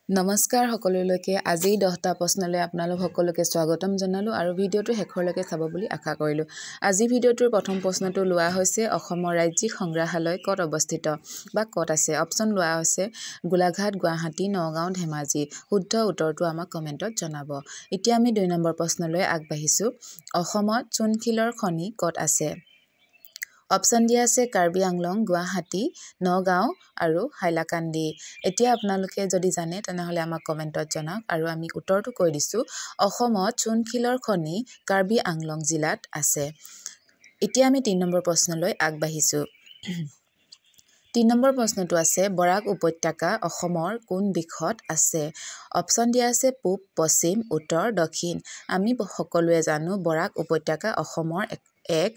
নমস্কাৰ সকলোলৈকে আজি 10টা প্ৰশ্নলৈ আপোনালোক সকলোকে স্বাগতম জনালো আৰু ভিডিওটো শেষৰলৈকে চাব বুলি আশা কৰিলো। আজি ভিডিওটোৰ প্ৰথম প্ৰশ্নটো লোৱা হৈছে অসমৰ ৰাজ্যিক সংগ্ৰহালয় ক'ত অৱস্থিত বা ক'ত আছে। অপচন লোৱা হৈছে গোলাঘাট, গুৱাহাটী, নগাঁও, ধেমাজি। শুদ্ধ উত্তৰটো আমাক কমেন্টত জনাব। এতিয়া আমি 2 নম্বৰ প্ৰশ্নলৈ আগবাঢ়িছো। অসমত চুনশিলৰ খনি ক'ত আছে। অপচন দিয়া আছে কাৰ্বি আংলং, গুৱাহাটী, নগাঁও আৰু হাইলাকান্দি। এতিয়া আপোনালোকে যদি জানে তেনেহলে আমাক কমেন্টত জনাওক আৰু আমি উত্তৰটো কৈ দিছো। অসমত চুনশিলৰ খনি কাৰ্বি আংলং জিলাত আছে। এতিয়া আমি 3 নম্বৰ প্ৰশ্নলৈ আগবাঢ়িছো। 3 নম্বৰ প্ৰশ্নটো আছে বৰাক উপত্যকা অসমৰ কোন দিশত আছে। অপচন দিয়া আছে পূব, পশ্চিম, উত্তৰ, দক্ষিণ। আমি সকলোৱে জানো বৰাক উপত্যকা অসমৰ এক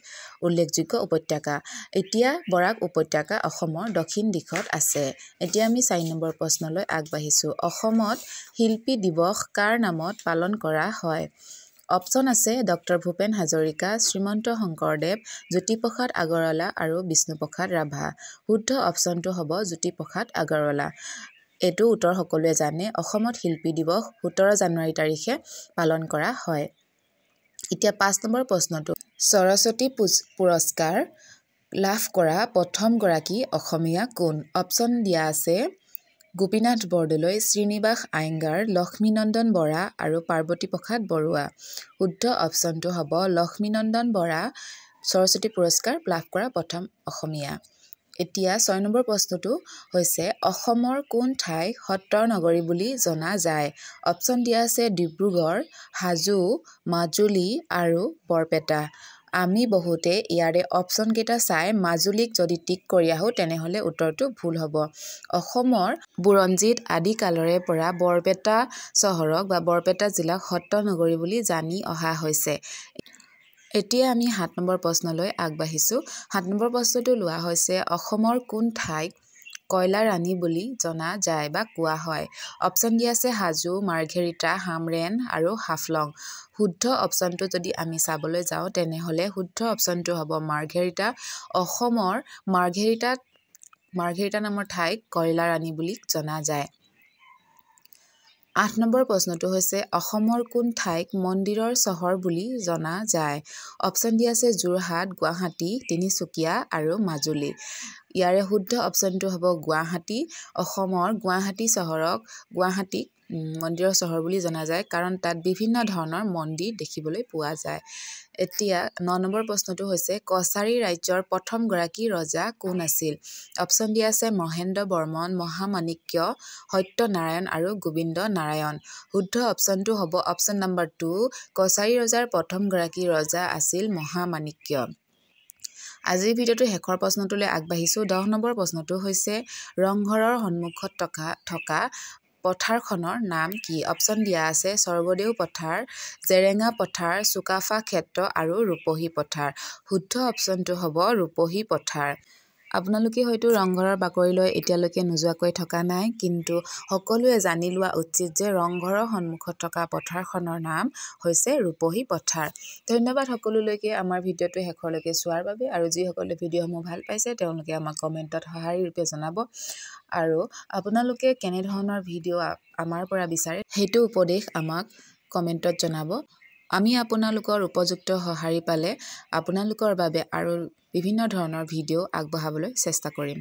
উল্লেখযোগ্য উপত্যকা। এতিয়া বৰাক উপত্যকা অসমৰ দক্ষিণ দিশত আছে। এতিয়া আমি 4 নম্বৰ প্ৰশ্নলৈ আগবাঢ়িছো। অসমত শিল্পী দিৱস কাৰ নামত পালন কৰা হয়। অপচন আছে ডক্টৰ ভূপেন হাজৰিকা, শ্ৰীমন্ত শংকৰদেৱ, জ্যোতিপ্ৰসাদ আগৰৱালা আৰু বিষ্ণুপ্ৰসাদ ৰাভা। শুদ্ধ অপচনটো হ'ব জ্যোতিপ্ৰসাদ আগৰৱালা। এইটো উত্তৰ সকলোৱে জানে। অসমত শিল্পী দিৱস 17 জানুৱাৰী তাৰিখে পালন কৰা হয়। এতিয়া 5 নম্বৰ প্ৰশ্নটো সৰস্বতী পুৰস্কাৰ লাভ কৰা প্ৰথম গৰাকী অসমীয়া কোন। অপচন দিয়া আছে গোপীনাথ বৰদলৈ, শ্ৰীনিবাস আয়েংগাৰ, লক্ষ্মীনন্দন বৰা আৰু পাৰ্বতী প্ৰসাদ বৰুৱা। শুদ্ধ অপচনটো হ'ব লক্ষ্মীনন্দন বৰা সৰস্বতী পুৰস্কাৰ লাভ কৰা প্ৰথম অসমীয়া। এতিয়া 6 নম্বৰ প্ৰশ্নটো হৈছে অসমৰ কোন ঠাইক সত্ৰৰ নগৰী বুলি জনা যায়। অপচন দিয়া আছে ডিব্ৰুগড়, হাজো, মাজুলী আৰু বৰপেটা। আমি বহুতে ইয়াৰে অপচন কেইটা চাই মাজুলীক যদি টিক কৰি আহো তেনেহলে উত্তৰটো ভুল হ'ব। অসমৰ বুৰঞ্জীত আদি কালৰে পৰা বৰপেটা চহৰক বা বৰপেটা জিলাক সত্ৰ নগৰী বুলি জানি অহা হৈছে। এতিয়া আমি 7 নম্বৰ প্ৰশ্নলৈ আগবাঢ়িছো। 7 নম্বৰ প্ৰশ্নটো লোৱা হৈছে অসমৰ কোন ঠাইক কয়লা ৰাণী বুলি জনা যায় বা কোৱা হয়। অপচন দিয়া আছে হাজো, মাৰ্ঘেৰিটা, হামৰেন আৰু হাফলং। শুদ্ধ অপচনটো যদি আমি চাবলৈ যাওঁ তেনেহলে শুদ্ধ অপচনটো হ'ব মাৰ্ঘেৰিটা। অসমৰ মাৰ্ঘেৰিটা নামৰ ঠাইক কয়লা ৰাণী বুলি জনা যায়। 8 নম্বৰ প্ৰশ্নটো হৈছে অসমৰ কোন ঠাইক মন্দিৰৰ চহৰ বুলি জনা যায়। অপচন দিয়া আছে যোৰহাট, গুৱাহাটী, তিনিচুকীয়া আৰু মাজুলী। ইয়াৰে শুদ্ধ অপচনটো হ'ব গুৱাহাটী। অসমৰ গুৱাহাটী চহৰক গুৱাহাটীক মন্দিৰৰ চহৰ বুলি জনা যায় কাৰণ তাত বিভিন্ন ধৰণৰ মন্দিৰ দেখিবলৈ পোৱা যায়। এতিয়া 9 নম্বৰ প্ৰশ্নটো হৈছে কছাৰী ৰাজ্যৰ প্ৰথম গৰাকী ৰজা কোন আছিল। অপচন দিয়া আছে মহেন্দ্ৰ বৰ্মন, মহামাণিক্য, সত্যনাৰায়ণ আৰু গোবিন্দ নাৰায়ণ। শুদ্ধ অপচনটো হ'ব অপচন নম্বৰ 2 কছাৰী ৰজাৰ প্ৰথম গৰাকী ৰজা আছিল মহামাণিক্য। আজিৰ ভিডিওটো শেষৰ প্ৰশ্নটোলৈ আগবাঢ়িছো। 10 নম্বৰ প্ৰশ্নটো হৈছে ৰংঘৰৰ সন্মুখত থকা পথাৰখনৰ নাম কি। অপচন দিয়া আছে স্বৰ্গদেউ পথাৰ, জেৰেঙা পথাৰ, চুকাফা ক্ষেত্ৰ আৰু ৰূপহী পথাৰ। শুদ্ধ অপচনটো হ'ব ৰূপহী পথাৰ। আপোনালোকে হয়তো ৰংঘৰৰ বাকৰিলৈ এতিয়ালৈকে নোযোৱাকৈ থকা নাই, কিন্তু সকলোৱে জানি লোৱা উচিত যে ৰংঘৰৰ সন্মুখত থকা পথাৰখনৰ নাম হৈছে ৰূপহী পথাৰ। ধন্যবাদ সকলোলৈকে আমাৰ ভিডিওটো শেষৰলৈকে চোৱাৰ বাবে আৰু যিসকলে ভিডিঅ'সমূহ ভাল পাইছে তেওঁলোকে আমাক কমেন্টত সঁহাৰি ৰূপে জনাব আৰু আপোনালোকে কেনেধৰণৰ ভিডিঅ' আমাৰ পৰা বিচাৰে সেইটো উপদেশ আমাক কমেন্টত জনাব। আমি আপোনালোকৰ উপযুক্ত সঁহাৰি পালে আপোনালোকৰ বাবে আৰু বিভিন্ন ধৰণৰ ভিডিঅ' আগবঢ়াবলৈ চেষ্টা কৰিম।